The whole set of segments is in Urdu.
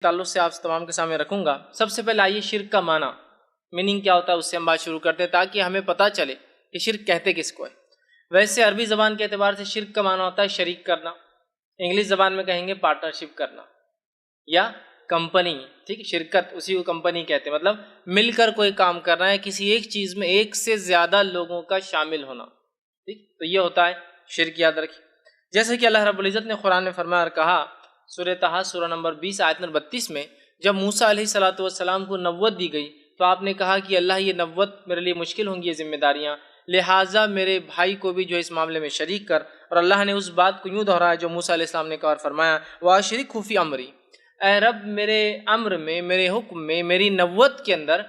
تعلق سے آپ تمام کے سامنے رکھوں گا۔ سب سے پہلے آئیے شرک کا معنی، میننگ کیا ہوتا ہے اس سے ہم بات شروع کرتے ہیں تاکہ ہمیں پتہ چلے کہ شرک کہتے کس کو ہے۔ ویسے عربی زبان کے اعتبار سے شرک کا معنی ہوتا ہے شریک کرنا، انگلش زبان میں کہیں گے پارٹنرشپ کرنا یا کمپنی، ٹھیک، شرکت اسی کو کمپنی کہتے ہیں، مطلب مل کر کوئی کام کرنا ہے، کسی ایک چیز میں ایک سے زیادہ لوگوں کا شامل ہونا، ٹھیک، تو یہ ہوتا ہے شرک، یاد رکھیے۔ جیسے کہ اللہ رب العزت نے قرآن میں فرمایا اور کہا سورہ طٰہٰ سورہ نمبر 20 آیت نمبر 32 میں، جب موسیٰ علیہ السلام کو نبوت دی گئی تو آپ نے کہا کہ اللہ یہ نبوت میرے لیے مشکل ہوں گی، یہ ذمہ داریاں، لہٰذا میرے بھائی کو بھی جو اس معاملے میں شریک کر، اور اللہ نے اس بات کو یوں دہرایا جو موسیٰ علیہ السلام نے کہا اور فرمایا وَأَشْرِكْهُ فِي أَمْرِي، اے رب میرے امر میں، میرے حکم میں، میری نبوت کے اندر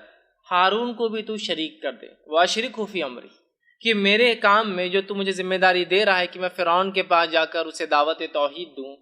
ہارون کو بھی تو شریک کر دے، وَأَشْرِكْهُ فِي أَمْرِي، کہ میرے کام میں جو تو مجھے ذمہ داری دے رہا ہے کہ میں فرعون کے پاس جا کر اسے دعوت توحید دوں،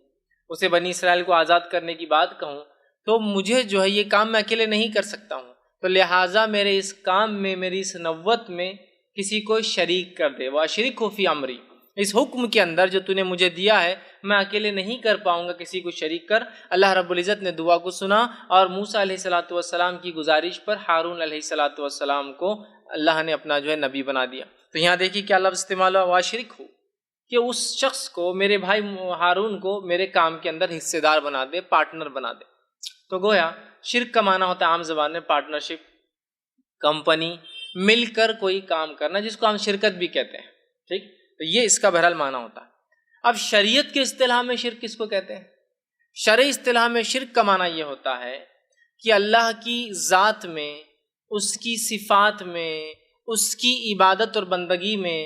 اسے بنی اسرائیل کو آزاد کرنے کی بات کہوں، تو مجھے جو ہے یہ کام میں اکیلے نہیں کر سکتا ہوں، تو لہٰذا میرے اس کام میں، میری اس نبوت میں کسی کو شریک کر دے، وَأَشْرِكْهُ فِي أَمْرِي، اس حکم کے اندر جو تو نے مجھے دیا ہے میں اکیلے نہیں کر پاؤں گا، کسی کو شریک کر۔ اللہ رب العزت نے دعا کو سنا اور موسیٰ علیہ السلام کی گزارش پر ہارون علیہ السلام کو اللہ نے اپنا جو ہے نبی بنا دیا۔ تو یہاں دیکھیے کیا لفظ استعمال ہوا، وَأَشْرِكْهُ، کہ اس شخص کو، میرے بھائی ہارون کو میرے کام کے اندر حصے دار بنا دے، پارٹنر بنا دے۔ تو گویا شرک کا معنی ہوتا ہے عام زبان میں پارٹنرشپ، کمپنی، مل کر کوئی کام کرنا، جس کو ہم شرکت بھی کہتے ہیں، ٹھیک، تو یہ اس کا بہرحال معنی ہوتا ہے۔ اب شریعت کے اصطلاح میں شرک کس کو کہتے ہیں؟ شرعی اصطلاح میں شرک کا معنی یہ ہوتا ہے کہ اللہ کی ذات میں، اس کی صفات میں، اس کی عبادت اور بندگی میں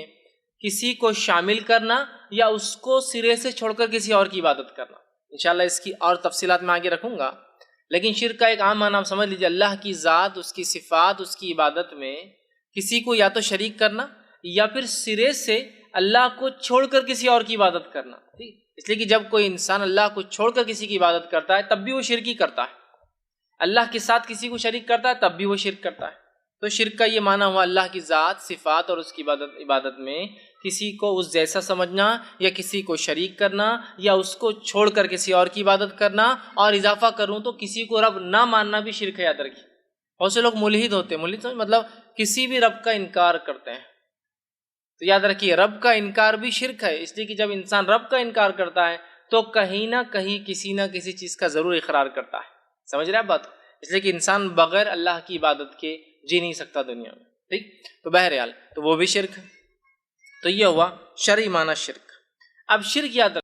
کسی کو شامل کرنا یا اس کو سرے سے چھوڑ کر کسی اور کی عبادت کرنا۔ انشاءاللہ اس کی اور تفصیلات میں آگے رکھوں گا، لیکن شرک کا ایک عام معنی آپ سمجھ لیجیے، اللہ کی ذات، اس کی صفات، اس کی عبادت میں کسی کو یا تو شریک کرنا یا پھر سرے سے اللہ کو چھوڑ کر کسی اور کی عبادت کرنا، ٹھیک، اس لیے کہ جب کوئی انسان اللہ کو چھوڑ کر کسی کی عبادت کرتا ہے تب بھی وہ شرک ہی کرتا ہے، اللہ کے ساتھ کسی کو شریک کرتا ہے تب بھی وہ شرک کرتا ہے۔ تو شرک کا یہ معنی ہوا اللہ کی ذات، صفات اور اس کی عبادت میں کسی کو اس جیسا سمجھنا یا کسی کو شریک کرنا یا اس کو چھوڑ کر کسی اور کی عبادت کرنا، اور اضافہ کروں تو کسی کو رب نہ ماننا بھی شرک ہے، یاد رکھیے۔ بہت سے لوگ ملحد ہوتے ہیں، ملحد مطلب کسی بھی رب کا انکار کرتے ہیں، تو یاد رکھیے رب کا انکار بھی شرک ہے، اس لیے کہ جب انسان رب کا انکار کرتا ہے تو کہیں نہ کہیں کسی نہ کسی چیز کا ضرور اقرار کرتا ہے، سمجھ رہے ہیں بات؟ اس لیے کہ انسان بغیر اللہ کی عبادت کے جی نہیں سکتا دنیا میں، ٹھیک، تو بہرحال تو وہ بھی شرک ہے۔ تو یہ ہوا شرعی معنی شرک۔ اب شرک یاد